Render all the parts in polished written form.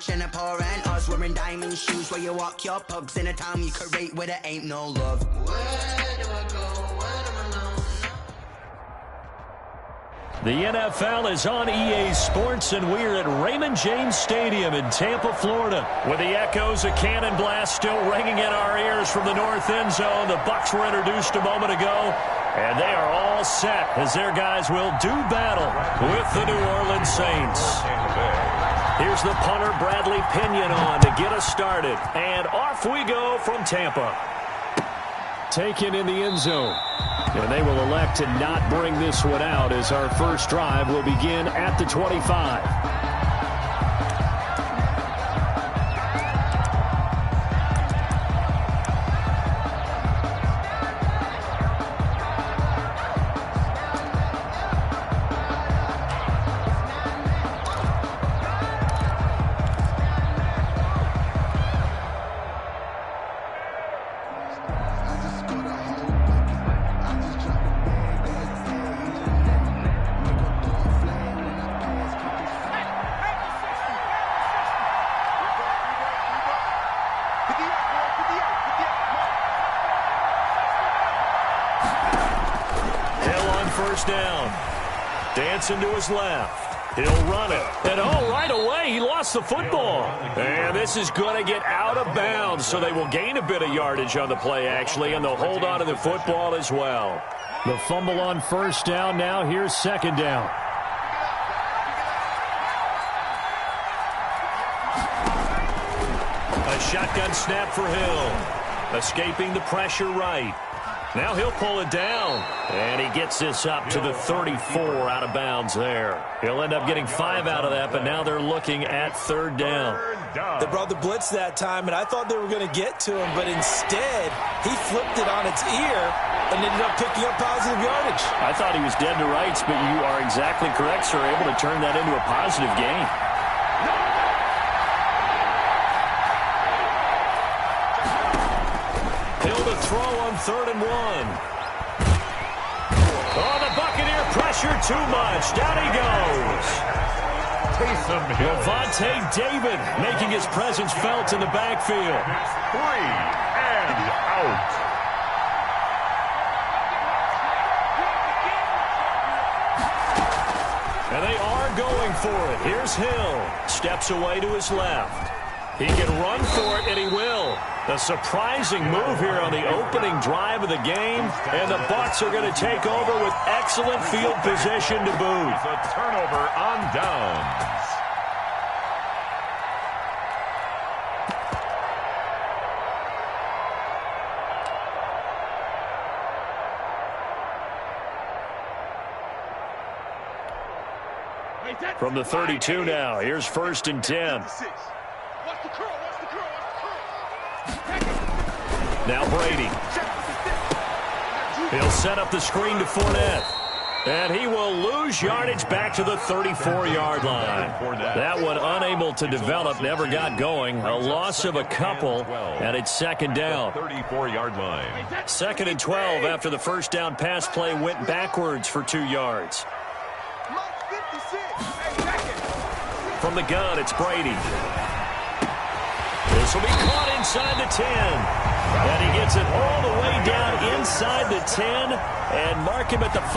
rich and the poor and us wearing diamond shoes where you walk your pugs in a town you create where there ain't no love. Where do I go? Where do I know? The NFL is on EA Sports, and we're at Raymond James Stadium in Tampa, Florida, with the echoes of cannon blast still ringing in our ears from the north end zone. The Bucs were introduced a moment ago, and they are all set as their guys will do battle with the New Orleans Saints. Here's the punter, Bradley Pinion, on to get us started, and off we go from Tampa. Taken in the end zone. And they will elect to not bring this one out as our first drive will begin at the 25. First down. Dancing to his left. He'll run it. And right away, he lost the football. And this is going to get out of bounds, so they will gain a bit of yardage on the play, actually, and they'll hold on to the football as well. The fumble on first down. Now here's second down. A shotgun snap for Hill. Escaping the pressure right. Now he'll pull it down, and he gets this up to the 34 out of bounds there. He'll end up getting 5 out of that, but now they're looking at third down. They brought the blitz that time, and I thought they were going to get to him, but instead he flipped it on its ear and ended up picking up positive yardage. I thought he was dead to rights, but you are exactly correct, sir, able to turn that into a positive gain. To throw on 3rd and 1. Oh, the Buccaneer pressure too much. Down he goes. Levante David making his presence felt in the backfield. 3 and out. And they are going for it. Here's Hill. Steps away to his left. He can run for it, and he will. A surprising move here on the opening drive of the game, and the Bucs are going to take over with excellent field position to boot. It's a turnover on downs. From the 32 now, here's 1st and 10. Now Brady. He'll set up the screen to Fournette. And he will lose yardage back to the 34-yard line. That one unable to develop, never got going. A loss of a couple, and it's second down. 34-yard line. 2nd and 12 after the first down pass play went backwards for 2 yards. From the gun, it's Brady. This will be caught inside the 10. And he gets it all the way down inside the 10 and mark him at the 5.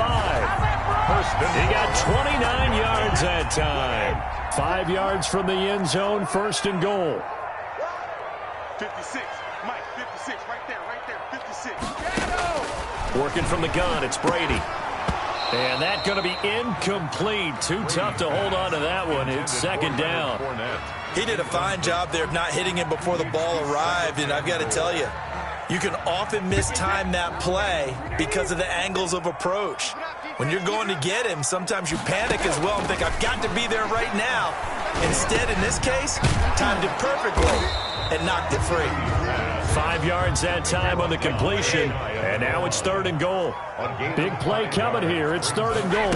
He got 29 yards that time. 5 yards from the end zone, 1st and goal. 56, Mike, 56, right there, 56. Working from the gun, it's Brady. And that's going to be incomplete. Too tough to hold on to that one. It's second down. He did a fine job there of not hitting him before the ball arrived, and I've got to tell you, you can often mistime that play because of the angles of approach. When you're going to get him, sometimes you panic as well and think, I've got to be there right now. Instead, in this case, timed it perfectly and knocked it free. 5 yards that time on the completion, and now it's 3rd and goal. Big play coming here. It's 3rd and goal.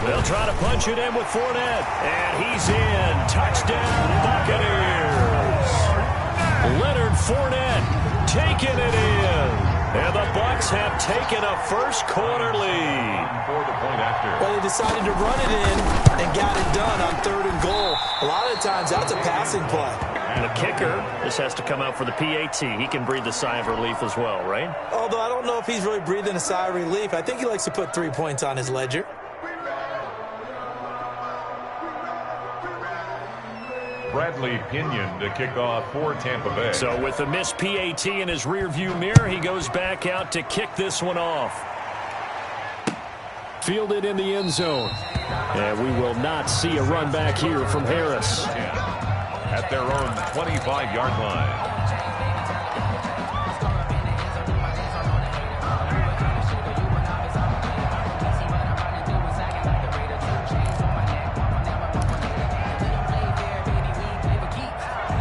They'll try to punch it in with Fournette, and he's in. Touchdown, Buccaneers. Leonard Fournette taking it in. And the Bucks have taken a first-quarter lead. For the point after. Well, they decided to run it in and got it done on 3rd and goal. A lot of times, that's a passing play. And the kicker, this has to come out for the PAT. He can breathe a sigh of relief as well, right? Although I don't know if he's really breathing a sigh of relief. I think he likes to put 3 points on his ledger. Bradley Pinion to kick off for Tampa Bay. So with the missed PAT in his rearview mirror, he goes back out to kick this one off. Fielded in the end zone. And we will not see a run back here from Harris. At their own 25-yard line.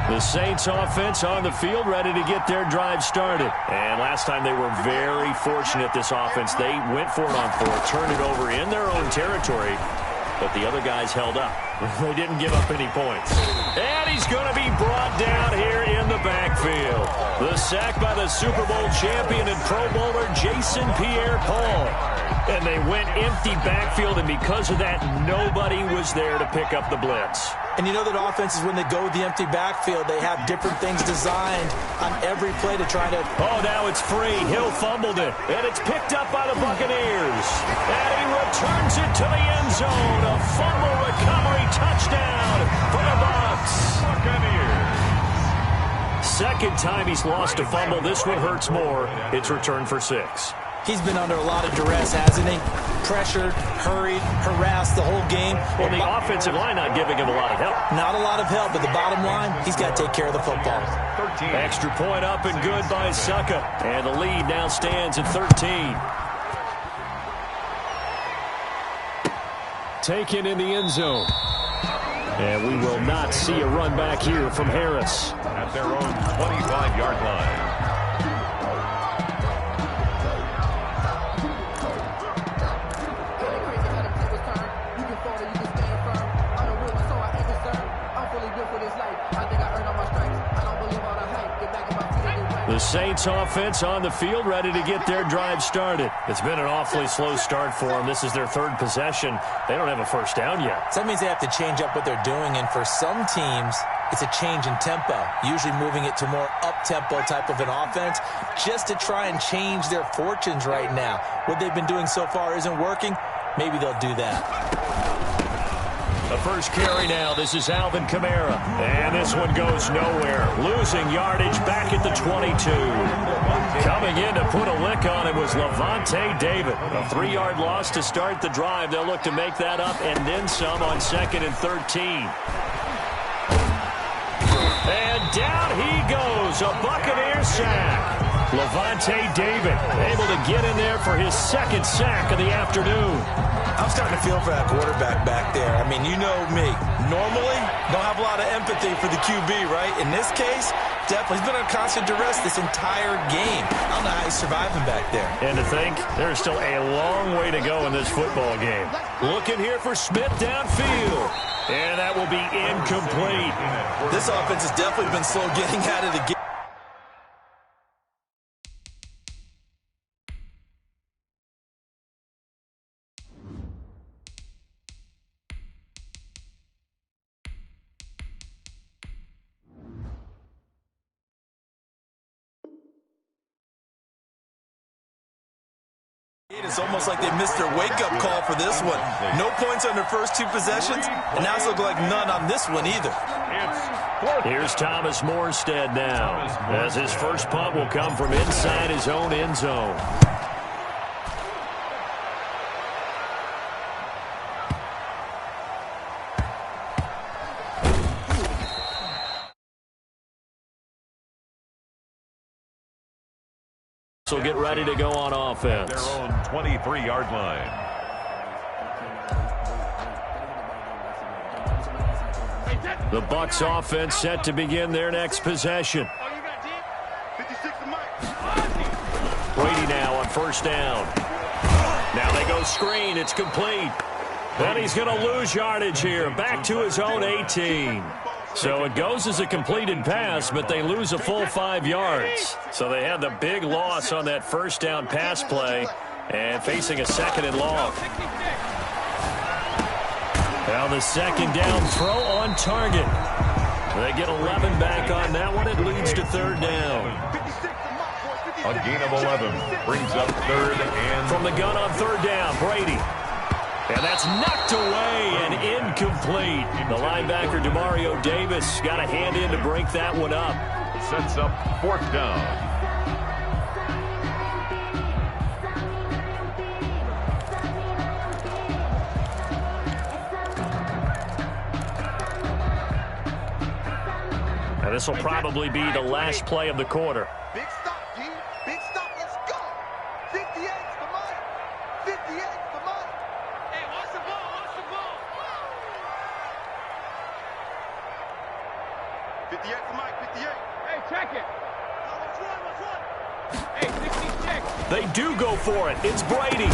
The Saints offense on the field, ready to get their drive started. And last time they were very fortunate, this offense. They went for it on 4, turned it over in their own territory, but the other guys held up. They didn't give up any points. And he's going to be brought down here in the backfield. The sack by the Super Bowl champion and Pro Bowler Jason Pierre-Paul. And they went empty backfield, and because of that, nobody was there to pick up the blitz. And you know that offenses, when they go with the empty backfield, they have different things designed on every play to try to... Oh, now it's free. Hill fumbled it, and it's picked up by the Buccaneers. And he returns it to the end zone. A fumble recovery touchdown for the Bucs. Buccaneers. Second time he's lost a fumble. This one hurts more. It's returned for 6. He's been under a lot of duress, hasn't he? Pressured, hurried, harassed the whole game. Well, the offensive line not giving him a lot of help. Not a lot of help, but the bottom line, he's got to take care of the football. 13. Extra point up and good by Succa. And the lead now stands at 13. Taken in the end zone. And we will not see a run back here from Harris. At their own 25-yard line. The Saints offense on the field, ready to get their drive started. It's been an awfully slow start for them. This is their 3rd possession. They don't have a first down yet. So that means they have to change up what they're doing, and for some teams, it's a change in tempo, usually moving it to more up-tempo type of an offense, just to try and change their fortunes right now. What they've been doing so far isn't working. Maybe they'll do that. The first carry now. This is Alvin Kamara. And this one goes nowhere. Losing yardage back at the 22. Coming in to put a lick on it was Levante David. A 3-yard loss to start the drive. They'll look to make that up and then some on 2nd and 13. And down he goes. A Buccaneer sack. Levante David able to get in there for his 2nd sack of the afternoon. I'm starting to feel for that quarterback back there. I mean, you know me. Normally, don't have a lot of empathy for the QB, right? In this case, definitely. He's been under constant duress this entire game. I don't know how he's surviving back there. And to think, there's still a long way to go in this football game. Looking here for Smith downfield. And that will be incomplete. This offense has definitely been slow getting out of the game. It's almost like they missed their wake-up call for this one. No points on their first 2 possessions, and now it's looking like none on this one either. Here's Thomas Morstead now, as his first punt will come from inside his own end zone. So get ready to go on offense. Their own 23-yard line. The Bucs offense set to begin their next possession. Brady now on first down. Now they go screen. It's complete. Then he's going to lose yardage here. Back to his own 18. So it goes as a completed pass, but they lose a full 5 yards. So they had the big loss on that first down pass play and facing a 2nd and long. Now the 2nd down throw on target. They get 11 back on that one. It leads to 3rd down. A gain of 11 brings up 3rd and... From the gun on 3rd down, Brady. And that's knocked away and incomplete. The linebacker, Demario Davis, got a hand in to break that one up. Sets up 4th down. And this will probably be the last play of the quarter. Big stop, G. Big stop. Let's go. 58's the money. 58's the money. Hey, watch the ball. Watch the ball. 58's the mic. 58. Hey, check it. What's one? Hey, 66. They do go for it. It's Brady.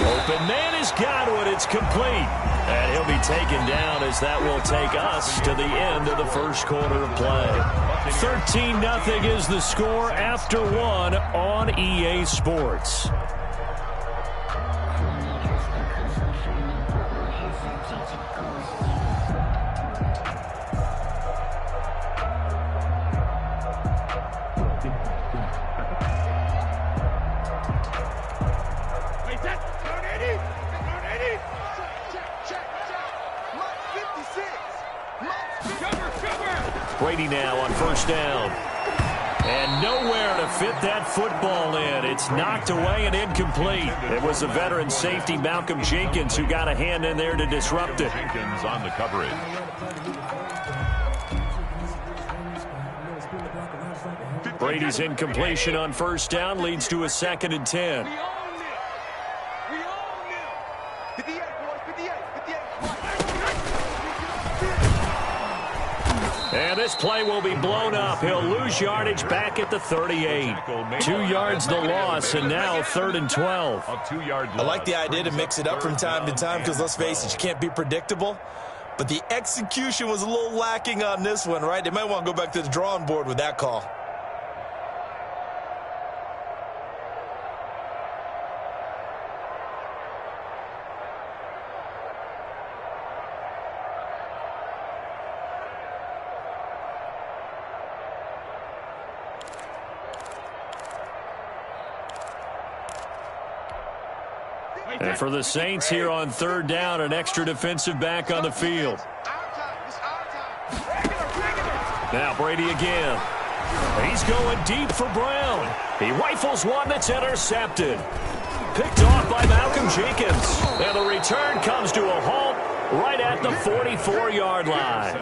Open man has got one. It's complete. And he'll be taken down as that will take us to the end of the first quarter of play. 13-0 is the score after 1 on EA Sports. Brady now on 1st down. And nowhere to fit that football in. It's knocked away and incomplete. It was the veteran safety, Malcolm Jenkins, who got a hand in there to disrupt it. Jenkins on the coverage. Brady's incompletion on 1st down leads to a 2nd and 10. And this play will be blown up. He'll lose yardage back at the 38. 2 yards the loss, and now 3rd and 12. I like the idea to mix it up from time to time because, let's face it, you can't be predictable. But the execution was a little lacking on this one, right? They might want to go back to the drawing board with that call. And for the Saints here on 3rd down, an extra defensive back on the field. Now Brady again. He's going deep for Brown. He rifles one that's intercepted. Picked off by Malcolm Jenkins. And the return comes to a halt right at the 44-yard line.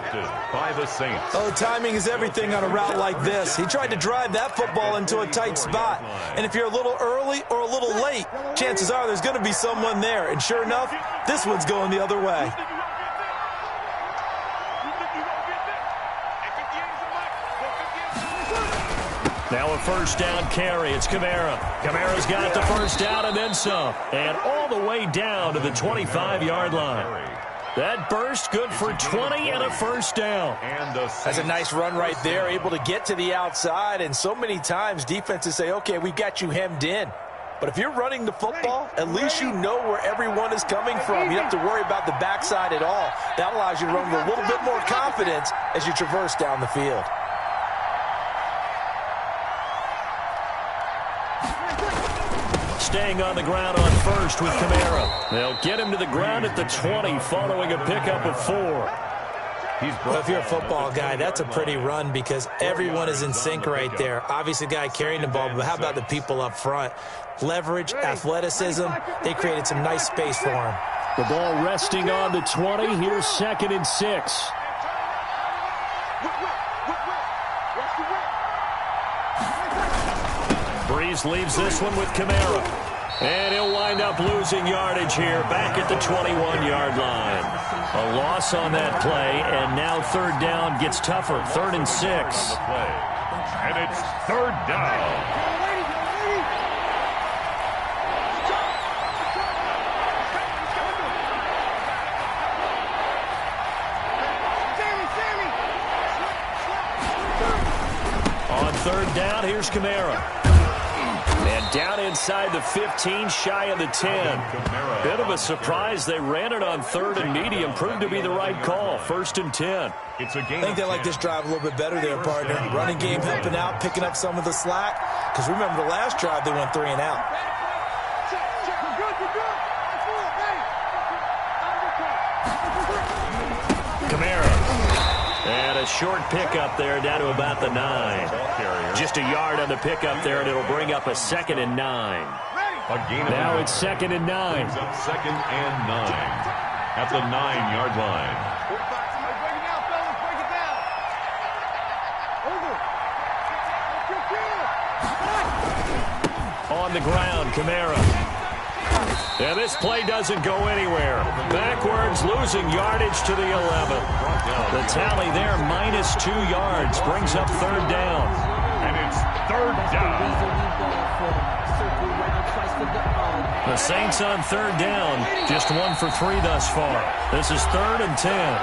By the Saints. Oh, timing is everything on a route like this. He tried to drive that football into a tight spot. And if you're a little early or a little late, chances are there's going to be someone there. And sure enough, this one's going the other way. Now a 1st down carry. It's Kamara. Kamara's got the 1st down and then some. And all the way down to the 25-yard line. That burst good for 20 and a 1st down. That's a nice run right there, able to get to the outside. And so many times defenses say, okay, we've got you hemmed in. But if you're running the football, at least you know where everyone is coming from. You don't have to worry about the backside at all. That allows you to run with a little bit more confidence as you traverse down the field. Staying on the ground on 1st with Kamara. They'll get him to the ground at the 20 following a pickup of 4. Well, if you're a football guy, that's a pretty run because everyone is in sync right there. Obviously, the guy carrying the ball, but how about the people up front? Leverage, athleticism, they created some nice space for him. The ball resting on the 20. Here's 2nd and 6. Breeze leaves this one with Kamara. And he'll wind up losing yardage here back at the 21-yard line. A loss on that play, and now 3rd down gets tougher. 3rd and 6. And it's 3rd down. On third down, here's Kamara. And down inside the 15, shy of the 10. Bit of a surprise. They ran it on third and medium. Proved to be the right call. 1st and 10. I think they like this drive a little bit better there, partner. Running game helping out, picking up some of the slack. Because remember, the last drive, they went 3 and out. Kamara. And a short pickup there down to about the 9. Just a yard on the pickup there, and it'll bring up a 2nd and 9. Now it's 2nd and 9. 2nd and 9 at the 9-yard line. On the ground, Kamara. And this play doesn't go anywhere. Backwards, losing yardage to the 11. The tally there, -2 yards, brings up third down. And it's third down. The Saints on third down, just 1 for 3 thus far. This is 3rd and 10.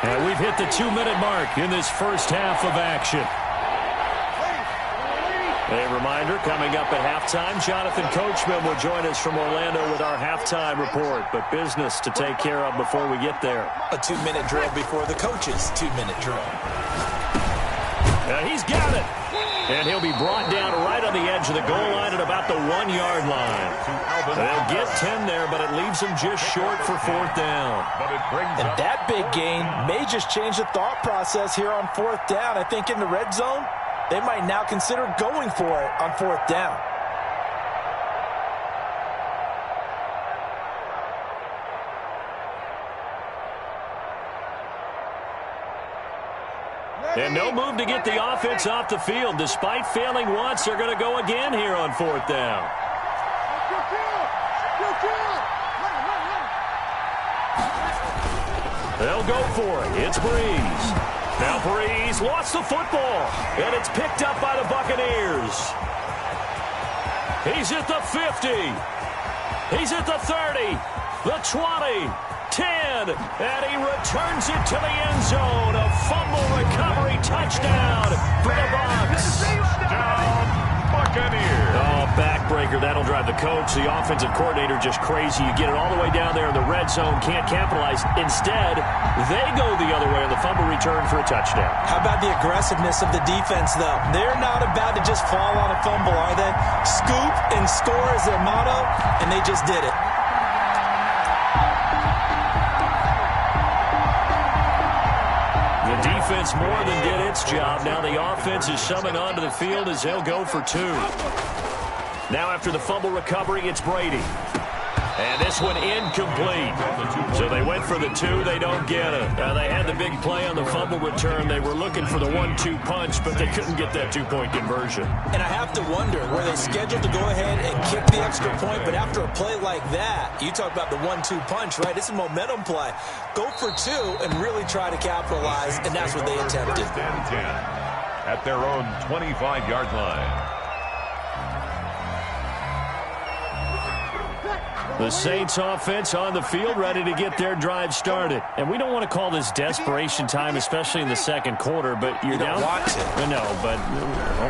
And we've hit the 2-minute mark in this first half of action. A reminder, coming up at halftime, Jonathan Coachman will join us from Orlando with our halftime report. But business to take care of before we get there. A 2-minute drill before the coach's 2-minute drill. He's got it. And he'll be brought down right on the edge of the goal line at about the 1-yard line. They'll get 10 there, but it leaves them just short for 4th down. And that big gain may just change the thought process here on 4th down. I think in the red zone, they might now consider going for it on 4th down. And no move to get the offense off the field. Despite failing once, they're going to go again here on 4th down. They'll go for it. It's Breeze. Now Breeze lost the football, and it's picked up by the Buccaneers. He's at the 50. He's at the 30, the 20, 10, and he returns it to the end zone. A fumble recovery touchdown for the Bucs. Touchdown, Buccaneers. Oh, backbreaker. That'll drive the coach, the offensive coordinator, just crazy. You get it all the way down there in the red zone, can't capitalize. Instead, they go the other way on the fumble return for a touchdown. How about the aggressiveness of the defense, though? They're not about to just fall on a fumble, are they? Scoop and score is their motto, and they just did it. The defense more than did its job. Now the offense is summoned onto the field as they'll go for 2. Now after the fumble recovery, it's Brady. And this one incomplete. So they went for the 2. They don't get it. They had the big play on the fumble return. They were looking for the 1-2 punch, but they couldn't get that 2-point conversion. And I have to wonder, were they scheduled to go ahead and kick the extra point? But after a play like that, you talk about the 1-2 punch, right? It's a momentum play. Go for 2 and really try to capitalize, and that's what they attempted. 10 at their own 25-yard line. The Saints offense on the field, ready to get their drive started. And we don't want to call this desperation time, especially in the second quarter, but you're down. You don't want to. No, but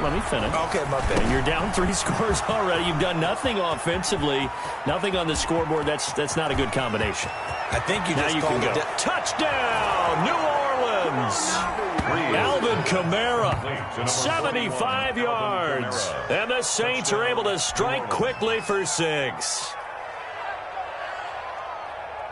let me finish. Okay, my bad. And you're down 3 scores already. You've done nothing offensively, nothing on the scoreboard. That's not a good combination. I think you now just you called can go. it. Touchdown, New Orleans. Alvin Kamara, 75 yards. And the Saints are able to strike quickly for 6.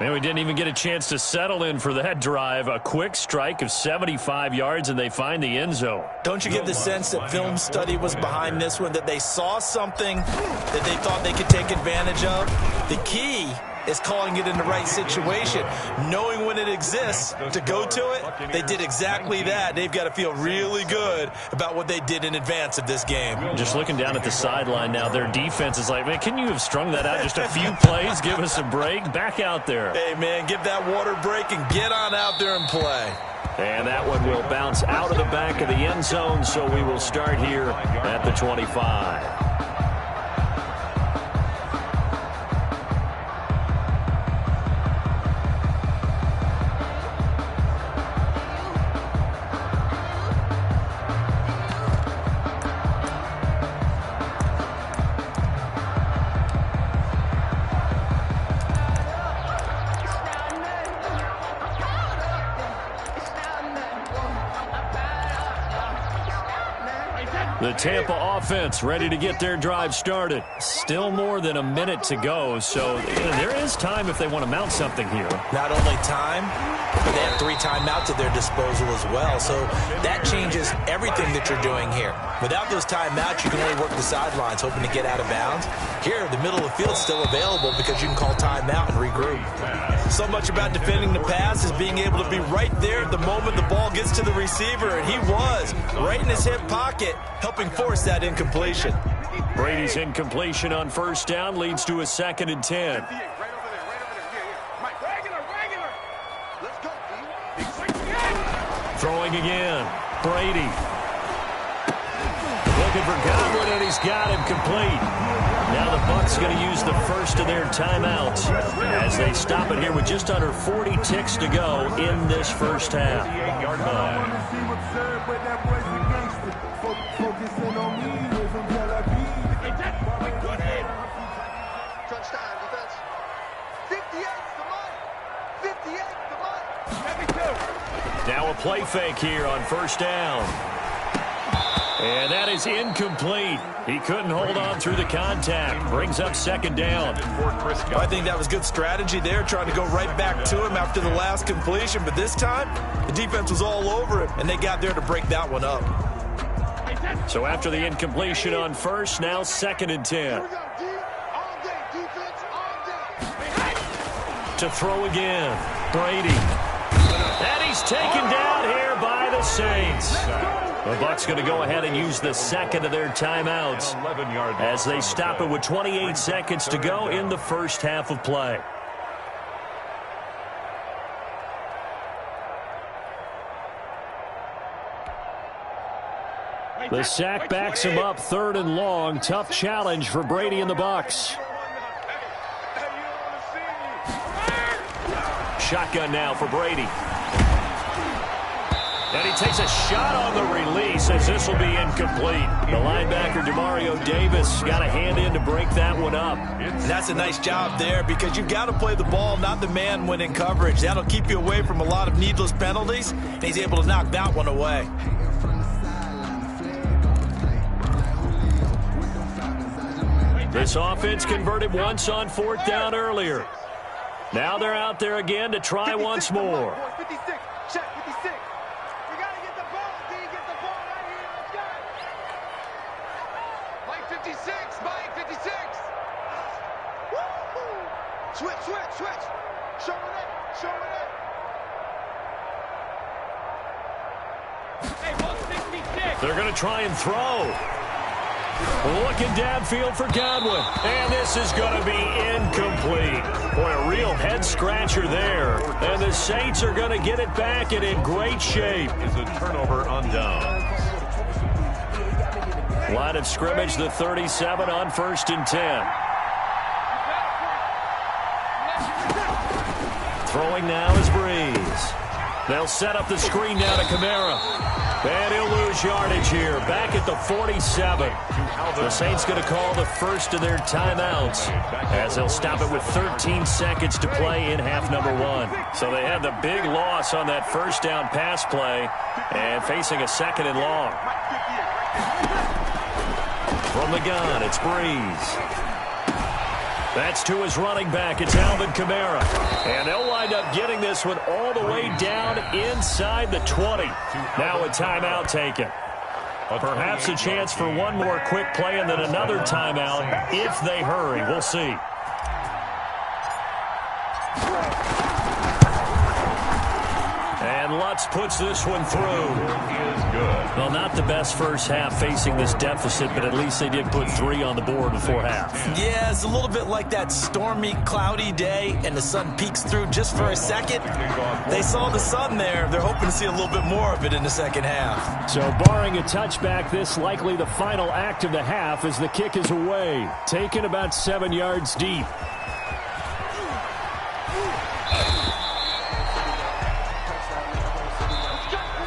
Man, we didn't even get a chance to settle in for that drive. A quick strike of 75 yards, and they find the end zone. Don't you get the sense that film study was behind this one, that they saw something that they thought they could take advantage of? The key is calling it in the right situation, knowing when it exists to go to it. They did exactly that. They've got to feel really good about what they did in advance of this game. Just looking down at the sideline now, their defense is like, man, can you have strung that out just a few plays? Give us a break. Back out there. Hey, man, give that water break and get on out there and play. And that one will bounce out of the back of the end zone, so we will start here at the 25. The Tampa offense ready to get their drive started. Still more than a minute to go, so there is time if they want to mount something here. Not only time, but they have 3 timeouts at their disposal as well, so that changes everything that you're doing here. Without those timeouts, you can only work the sidelines, hoping to get out of bounds. Here, the middle of the field is still available because you can call timeout and regroup. So much about defending the pass is being able to be right there at the moment the ball gets to the receiver, and he was right in his hip pocket, helping force that incompletion. Brady's incompletion on first down leads to a 2nd and 10. Throwing again. Brady. Looking for Godwin, and he's got him complete. Now the Bucs going to use the first of their timeouts as they stop it here with just under 40 ticks to go in this first half. 8-yard line. Touchdown defense. 58's the mark. 58's the mark. Now a play fake here on first down. And that is incomplete. He couldn't hold on through the contact. Brings up 2nd down. I think that was good strategy there, trying to go right back to him after the last completion. But this time, the defense was all over him, and they got there to break that one up. So after the incompletion on first, now 2nd and 10. To throw again. Brady. And he's taken down here by the Saints. The Bucs going to go ahead and use the 2nd of their timeouts as they stop it with 28 seconds to go in the first half of play. The sack backs him up 3rd and long. Tough challenge for Brady and the Bucs. Shotgun now for Brady. And he takes a shot on the release as this will be incomplete. The linebacker, Demario Davis, got a hand in to break that one up. And that's a nice job there because you've got to play the ball, not the man when in coverage. That'll keep you away from a lot of needless penalties, and he's able to knock that one away. This offense converted once on 4th down earlier. Now they're out there again to try once more. 56. Check 56. We got to get the ball, D. Get the ball right here. Let's go. Mike 56. Mike 56. Woo-hoo. Switch. Show it up. Hey, 166. They're going to try and throw. Looking downfield for Godwin. And this is going to be incomplete. Boy, a real head-scratcher there. And the Saints are going to get it back and in great shape. Is a turnover on downs. Line of scrimmage, the 37 on 1st and 10. Throwing now is Breeze. They'll set up the screen now to Kamara. And he'll lose yardage here, back at the 47. The Saints going to call the first of their timeouts as they'll stop it with 13 seconds to play in half number 1. So they had the big loss on that first down pass play and facing a 2nd and long. From the gun, it's Breeze. That's to his running back. It's Alvin Kamara. And they'll wind up getting this one all the way down inside the 20. Now a timeout taken. Perhaps a chance for one more quick play and then another timeout if they hurry. We'll see. And Lutz puts this one through. Well, not the best first half facing this deficit, but at least they did put 3 on the board before half. Yeah, it's a little bit like that stormy, cloudy day, and the sun peeks through just for a second. They saw the sun there. They're hoping to see a little bit more of it in the second half. So barring a touchback, this likely the final act of the half as the kick is away. Taken about 7 yards deep.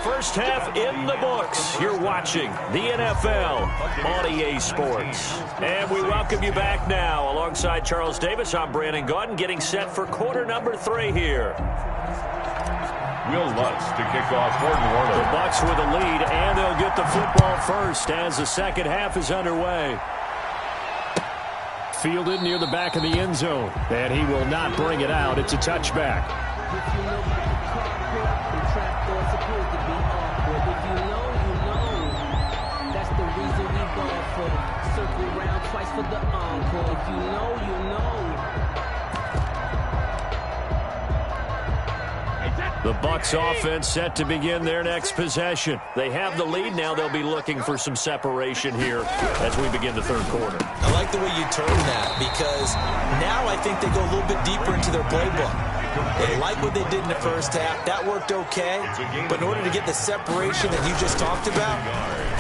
First half in the books. You're watching the NFL on EA Sports. And we welcome you back now. Alongside Charles Davis, I'm Brandon Gaudin, getting set for quarter number 3 here. Will Lutz to kick off Gordon Warner. The Bucs with a lead, and they'll get the the football first as the second half is underway. Fielded near the back of the end zone, and he will not bring it out. It's a touchback. That's the reason we go for circle round twice for the encore. If you know, you know. The Bucs offense set to begin their next possession. They have the lead now. They'll be looking for some separation here as we begin the third quarter. I like the way you term that because now I think they go a little bit deeper into their playbook. They like what they did in the first half. That worked okay. But in order to get the separation that you just talked about,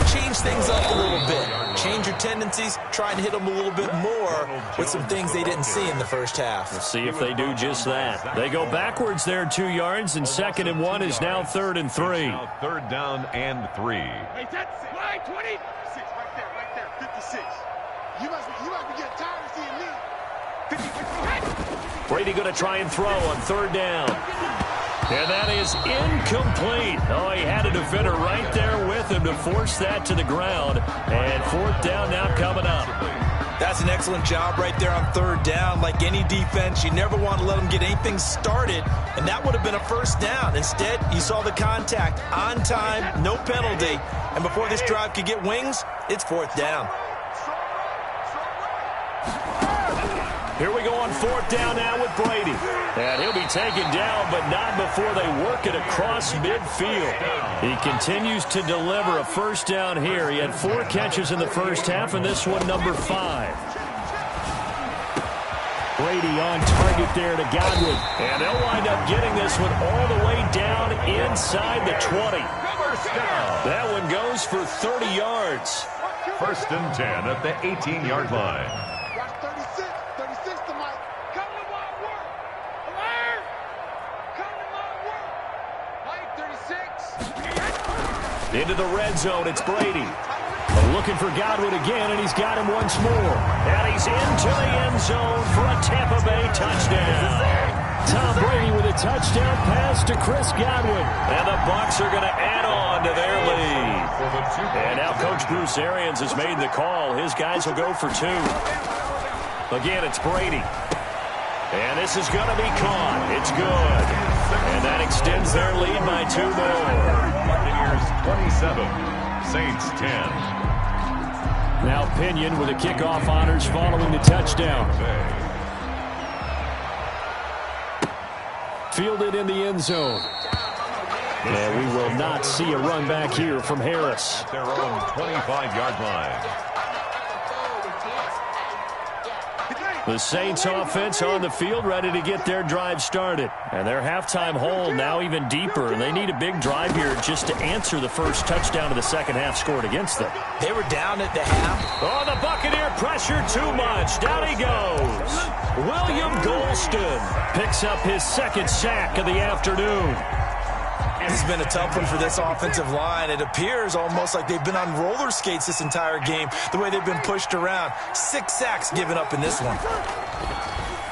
change things up a little bit. Change your tendencies. Try and hit them a little bit more with some things they didn't see in the first half. We'll see if they do just that. They go backwards there 2 yards, and 2nd and 1 is now 3rd and 3. Now 3rd down and 3. Hey, that's line 20. 56, right there, 56. You must be getting tired of seeing me. 50. Brady going to try and throw on 3rd down. And that is incomplete. Oh, he had a defender right there with him to force that to the ground. And 4th down now coming up. That's an excellent job right there on 3rd down. Like any defense, you never want to let them get anything started, and that would have been a 1st down. Instead, you saw the contact on time, no penalty, and before this drive could get wings, it's 4th down. Here we go on 4th down now with Brady. And he'll be taken down, but not before they work it across midfield. He continues to deliver a 1st down here. He had 4 catches in the first half, and this one number 5. Brady on target there to Godwin. And they'll wind up getting this one all the way down inside the 20. That one goes for 30 yards. 1st and 10 at the 18-yard line. Watch 36. 36 to Mike. Come to my work. Alert. Come to my work. Mike, 36. Into the red zone, it's Brady. Looking for Godwin again, and he's got him once more. And he's into the end zone for a Tampa Bay touchdown. Tom Brady with a touchdown pass to Chris Godwin. And the Bucs are going to add on to their lead. And now Coach Bruce Arians has made the call. His guys will go for 2. Again, it's Brady. And this is going to be caught. It's good. And that extends their lead by 2 more. Buccaneers 27, Saints 10. Now Pinion with the kickoff honors following the touchdown. Fielded in the end zone. And we will not see a run back here from Harris. Their own 25-yard line. The Saints offense on the field ready to get their drive started. And their halftime hole now even deeper. And they need a big drive here just to answer the first touchdown of the second half scored against them. They were down at the half. Oh, the Buccaneer pressure too much. Down he goes. William Golston picks up his 2nd sack of the afternoon. This has been a tough one for this offensive line. It appears almost like they've been on roller skates this entire game, the way they've been pushed around. 6 sacks given up in this one.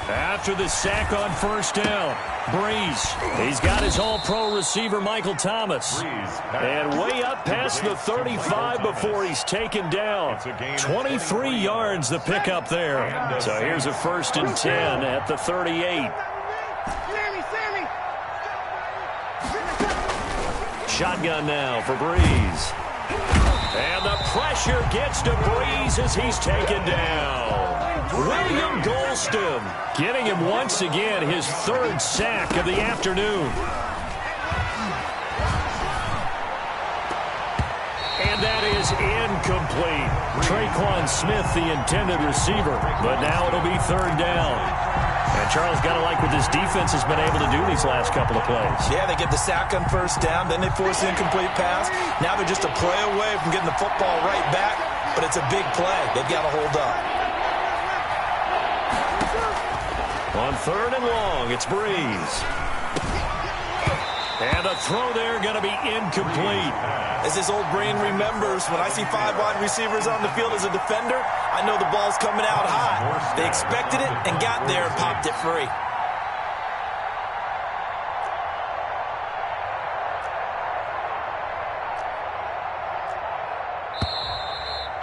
After the sack on 1st down, Breeze. He's got his all-pro receiver, Michael Thomas. And way up past the 35 before he's taken down. 23 yards the pickup there. So here's a 1st and 10 at the 38. Shotgun now for Breeze. And the pressure gets to Breeze as he's taken down. William Golston getting him once again his 3rd sack of the afternoon. And that is incomplete. Traquan Smith, the intended receiver. But now it'll be 3rd down. And Charles, got to like what this defense has been able to do these last couple of plays. Yeah, they get the sack on 1st down, then they force the incomplete pass. Now they're just a play away from getting the football right back, but it's a big play. They've got to hold up. On 3rd and long, it's Breeze. And the throw there going to be incomplete. As his old brain remembers, when I see 5 wide receivers on the field as a defender, I know the ball's coming out high. They expected it and got there and popped it free.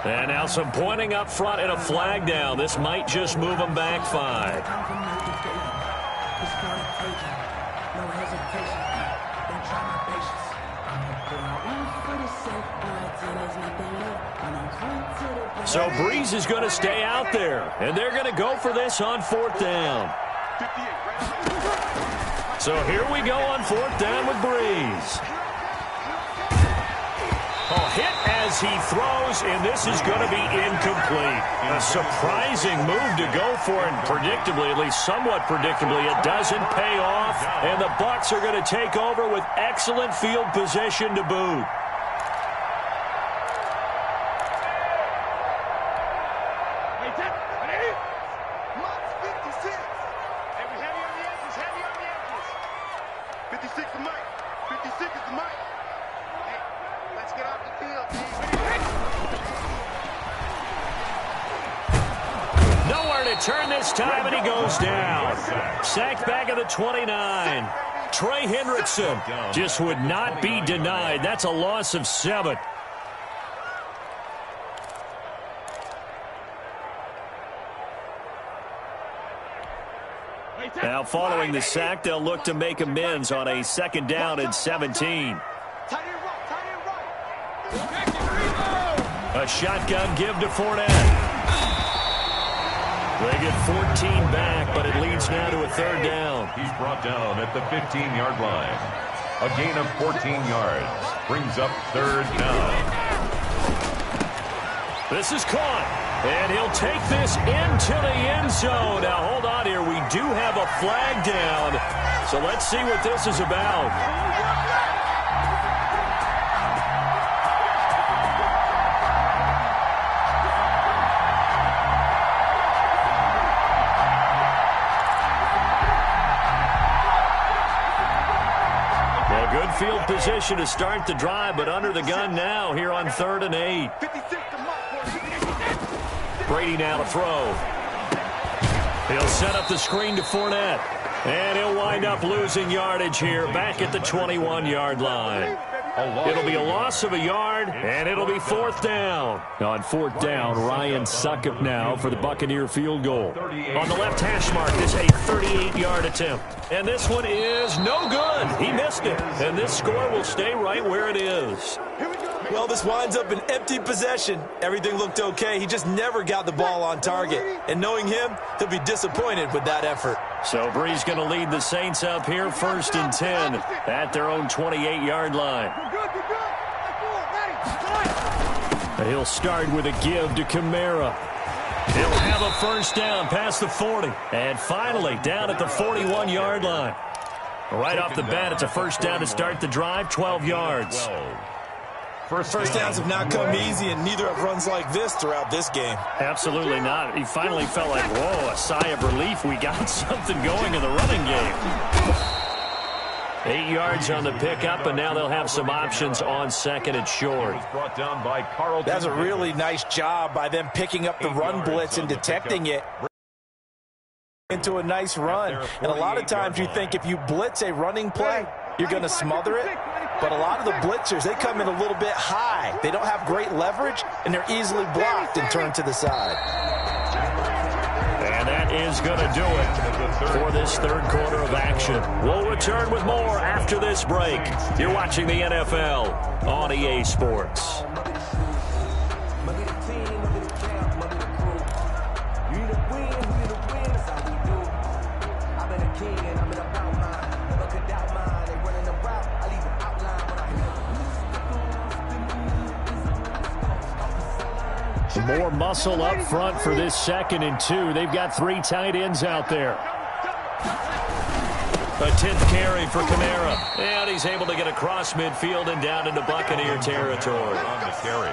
And now some pointing up front and a flag down. This might just move them back 5. So Breeze is going to stay out there, and they're going to go for this on 4th down. So here we go on 4th down with Breeze. Hit as he throws, and this is going to be incomplete. A surprising move to go for, and predictably, at least somewhat predictably, it doesn't pay off, and the Bucs are going to take over with excellent field position to boot. Turn this time, and he goes down. Sacked back at the 29. Trey Hendrickson just would not be denied. That's a loss of 7. Now following the sack, they'll look to make amends on a 2nd down and 17. A shotgun give to Fournette. They get 14 back, but it leads now to a 3rd down. He's brought down at the 15-yard line. A gain of 14 yards brings up 3rd down. This is caught, and he'll take this into the end zone. Now, hold on here. We do have a flag down, so let's see what this is about. Field position to start the drive, but under the gun now here on 3rd and 8. Brady now to throw. He'll set up the screen to Fournette, and he'll wind up losing yardage here back at the 21-yard line. It'll be a loss of a yard, and it'll be 4th down. On 4th down, Ryan Succop now for the Buccaneer field goal. On the left hash mark, this a 38-yard attempt. And this one is no good. He missed it. And this score will stay right where it is. Well, this winds up an empty possession. Everything looked okay. He just never got the ball on target. And knowing him, he'll be disappointed with that effort. So Breeze going to lead the Saints up here 1st and 10 at their own 28-yard line. He'll start with a give to Kamara. He'll have a 1st down past the 40. And finally down at the 41-yard line. Right off the bat, it's a 1st down to start the drive, 12 yards. First downs have not come easy, and neither have runs like this throughout this game. Absolutely not. He finally felt like, whoa, a sigh of relief. We got something going in the running game. 8 yards on the pickup, and now they'll have some options on 2nd and short. That's a really nice job by them picking up the run blitz and detecting it into a nice run. And a lot of times you think if you blitz a running play, you're going to smother it. But a lot of the blitzers, they come in a little bit high. They don't have great leverage, and they're easily blocked and turned to the side. And that is going to do it for this 3rd quarter of action. We'll return with more after this break. You're watching the NFL on EA Sports. More muscle up front for this 2nd and 2. They've got 3 tight ends out there. A 10th carry for Kamara. And he's able to get across midfield and down into Buccaneer territory. On the carry.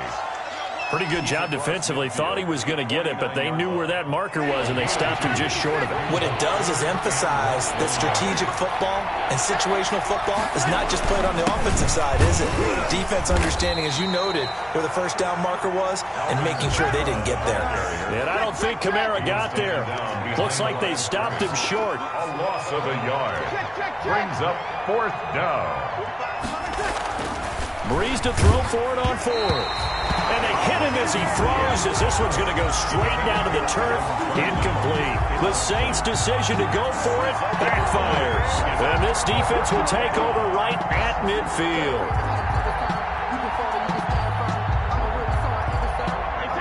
Pretty good job defensively. Thought he was going to get it, but they knew where that marker was, and they stopped him just short of it. What it does is emphasize that strategic football and situational football is not just played on the offensive side, is it? Defense understanding, as you noted, where the 1st down marker was and making sure they didn't get there. And I don't think Kamara got there. Looks like they stopped him short. A loss of a yard brings up 4th down. Breeze to throw for it on 4th. And they hit spinning as he throws, as this one's going to go straight down to the turf. Incomplete. The Saints' decision to go for it backfires. And this defense will take over right at midfield.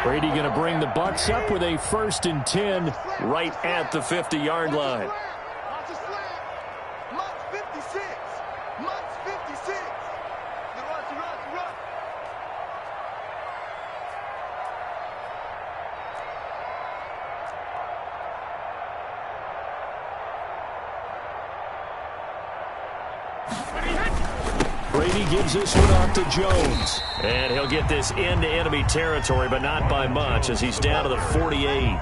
Brady going to bring the Bucs up with a 1st and 10 right at the 50-yard line. Brady gives this one off to Jones. And he'll get this into enemy territory, but not by much, as he's down to the 48.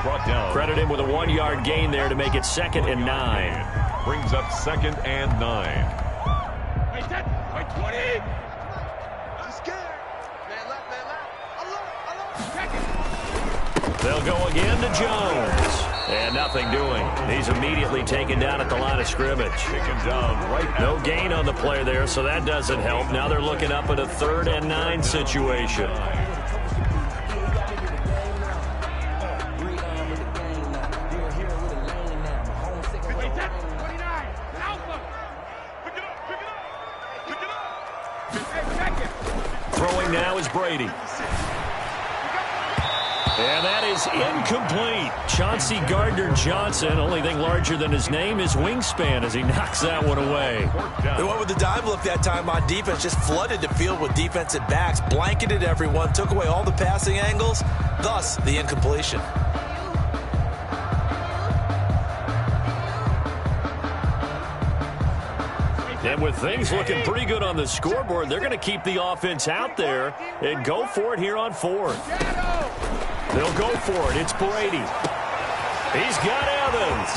Brought down. Credit him with a 1-yard gain there to make it 2nd and 9. Brings up 2nd and 9. They'll go again to Jones. And nothing doing. He's immediately taken down at the line of scrimmage. Taken down right. No gain on the play there, so that doesn't help. Now they're looking up at a 3rd and 9 situation. Throwing now is Brady. And that is incomplete. Chauncey Gardner-Johnson, only thing larger than his name is wingspan, as he knocks that one away. They went with the dive look that time on defense, just flooded the field with defensive backs, blanketed everyone, took away all the passing angles, thus the incompletion. And with things looking pretty good on the scoreboard, they're going to keep the offense out there and go for it here on 4th. They'll go for it. It's Brady. He's got Evans.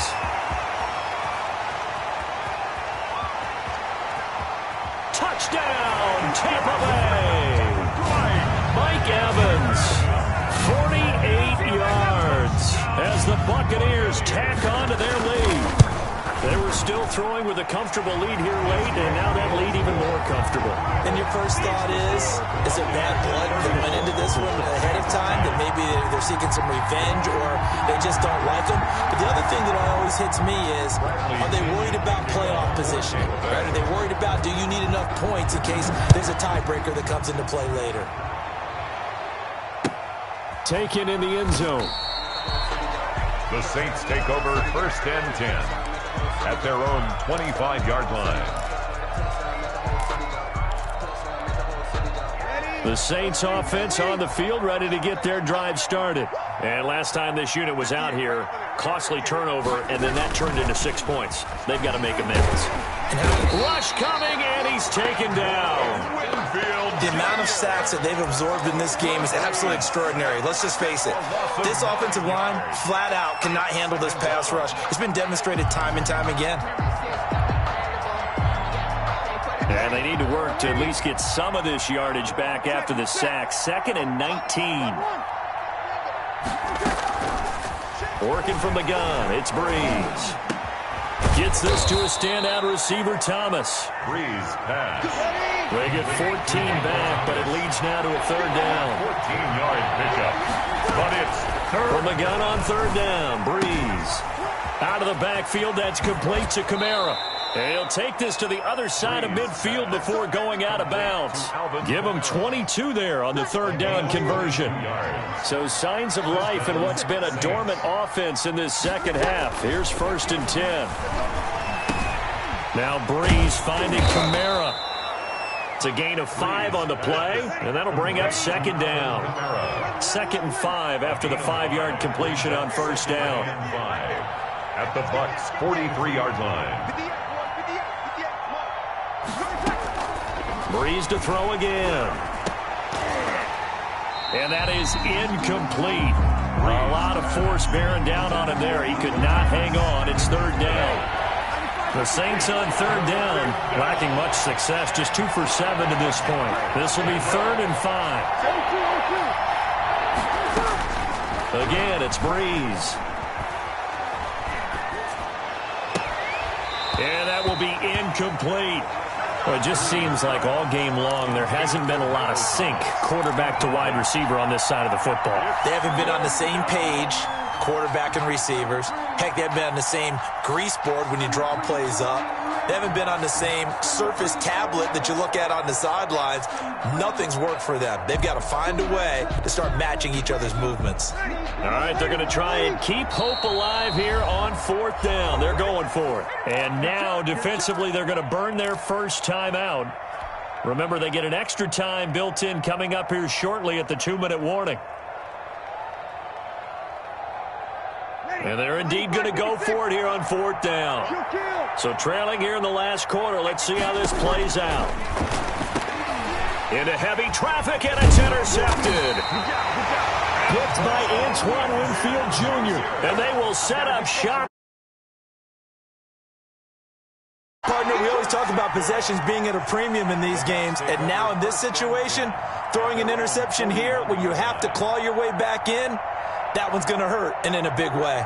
Touchdown, Tampa Bay. Mike Evans, 48 yards as the Buccaneers tack on to their lead. They were still throwing with a comfortable lead here late, and now that lead even more comfortable. And your first thought is it bad blood that went into this one ahead of time, that maybe they're seeking some revenge or they just don't like them? But the other thing that always hits me is, are they worried about playoff positioning? Right? Are they worried about, do you need enough points in case there's a tiebreaker that comes into play later? Taken in the end zone. The Saints take over 1st and 10. At their own 25-yard line. The Saints offense on the field, ready to get their drive started. And last time this unit was out here, costly turnover, and then that turned into 6 points. They've got to make amends. Rush coming, and he's taken down. The amount of sacks that they've absorbed in this game is absolutely extraordinary. Let's just face it. This offensive line, flat out, cannot handle this pass rush. It's been demonstrated time and time again. And they need to work to at least get some of this yardage back after the sack. 2nd and 19. Working from the gun, it's Breeze. Gets this to a standout receiver, Thomas. Breeze pass. They get 14 back, but it leads now to a 3rd down. 14-yard pickup. But it's 3rd. From the gun on 3rd down, Breeze. Out of the backfield, that's complete to Kamara. And he'll take this to the other side of midfield before going out of bounds. Give him 22 there on the 3rd down conversion. So signs of life in what's been a dormant offense in this second half. Here's 1st and 10. Now Breeze finding Kamara. It's a gain of 5 on the play, and that'll bring up 2nd down. 2nd and 5 after the 5-yard completion on 1st down. At the Bucs' 43-yard line. Breeze to throw again. And that is incomplete. A lot of force bearing down on him there. He could not hang on. It's 3rd down. The Saints on 3rd down, lacking much success, just 2 for 7 to this point. This will be 3rd and 5. Again, it's Breeze. And that will be incomplete. Well, it just seems like all game long there hasn't been a lot of sync quarterback to wide receiver on this side of the football. They haven't been on the same page, quarterback and receivers. Heck, they haven't been on the same grease board when you draw plays up. They haven't been on the same Surface tablet that you look at on the sidelines. Nothing's worked for them. They've got to find a way to start matching each other's movements. All right, they're going to try and keep hope alive here on 4th down. They're going for it. And now, defensively, they're going to burn their first time out. Remember, they get an extra time built in coming up here shortly at the 2-minute warning. And they're indeed going to go for it here on 4th down. So trailing here in the last quarter. Let's see how this plays out. Into heavy traffic, and it's intercepted. Picked by Antoine Winfield Jr. And they will set up shop. Partner, we always talk about possessions being at a premium in these games, and now in this situation, throwing an interception here when you have to claw your way back in, that one's going to hurt, and in a big way.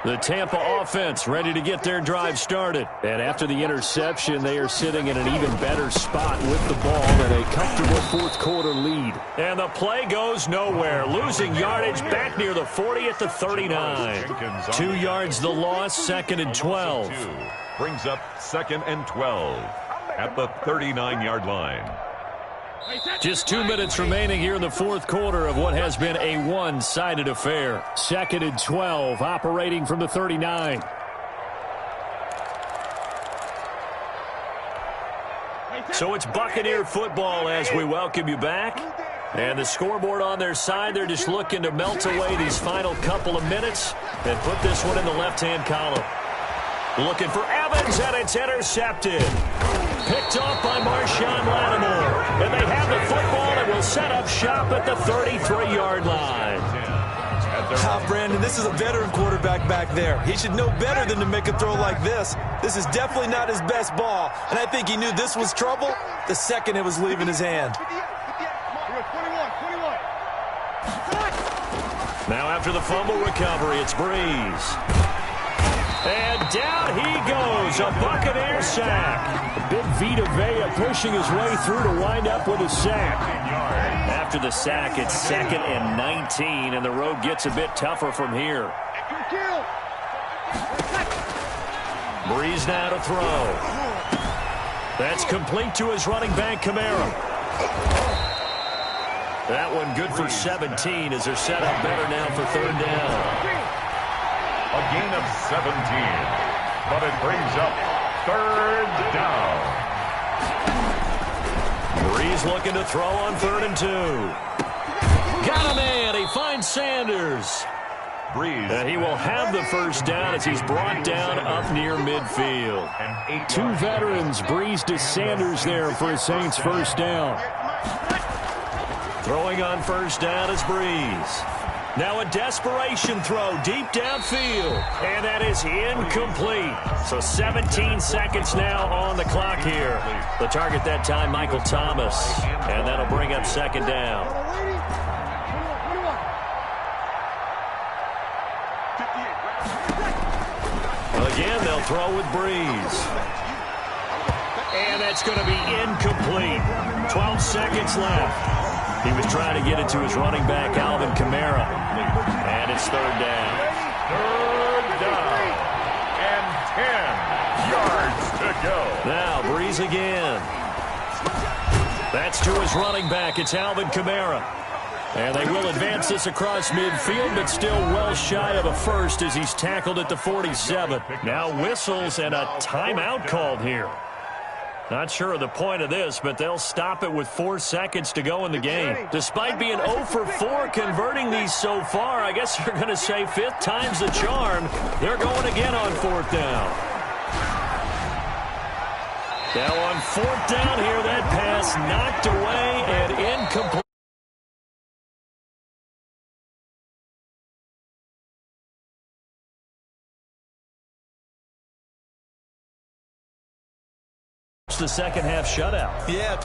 The Tampa offense ready to get their drive started. And after the interception, they are sitting in an even better spot with the ball and a comfortable 4th quarter lead. And the play goes nowhere. Losing yardage back near the 40 at the 39. 2 yards the loss, 2nd and 12. Brings up 2nd and 12 at the 39-yard line. Just 2 minutes remaining here in the 4th quarter of what has been a one-sided affair. 2nd and 12, operating from the 39. So it's Buccaneer football as we welcome you back. And the scoreboard on their side, they're just looking to melt away these final couple of minutes and put this one in the left-hand column. Looking for Evans, and it's intercepted. Picked off by Marshawn Lattimore. And they have the football and will set up shop at the 33-yard line. Brandon, this is a veteran quarterback back there. He should know better than to make a throw like this. This is definitely not his best ball, and I think he knew this was trouble the second it was leaving his hand. Now after the fumble recovery, it's Breeze. And down he goes, a Buccaneer sack. Big Vita Vea pushing his way through to wind up with a sack. After the sack, it's 2nd and 19, and the road gets a bit tougher from here. Breeze now to throw. That's complete to his running back, Kamara. That one good for 17 as they're set up better now for 3rd down. A gain of 17, but it brings up 3rd down. Breeze looking to throw on 3rd and 2. Got a man. He finds Sanders. Breeze. And he will have the first down as he's brought down up near midfield. 2 veterans, Breeze to Sanders there for a Saints first down. Throwing on first down is Breeze. Now a desperation throw deep downfield, and that is incomplete. So 17 seconds now on the clock here. The target that time, Michael Thomas, and that'll bring up 2nd down. Again, they'll throw with Breeze. And that's going to be incomplete. 12 seconds left. He was trying to get it to his running back, Alvin Kamara. And it's 3rd down. 3rd down. And 10 yards to go. Now, Breeze again. That's to his running back. It's Alvin Kamara. And they will advance this across midfield, but still well shy of a first as he's tackled at the 47. Now whistles and a timeout called here. Not sure of the point of this, but they'll stop it with 4 seconds to go in the game. Despite being 0 for 4 converting these so far, I guess you're going to say 5th time's the charm. They're going again on 4th down. Now on 4th down here, that pass knocked away and incomplete. The second half shutout. Yeah.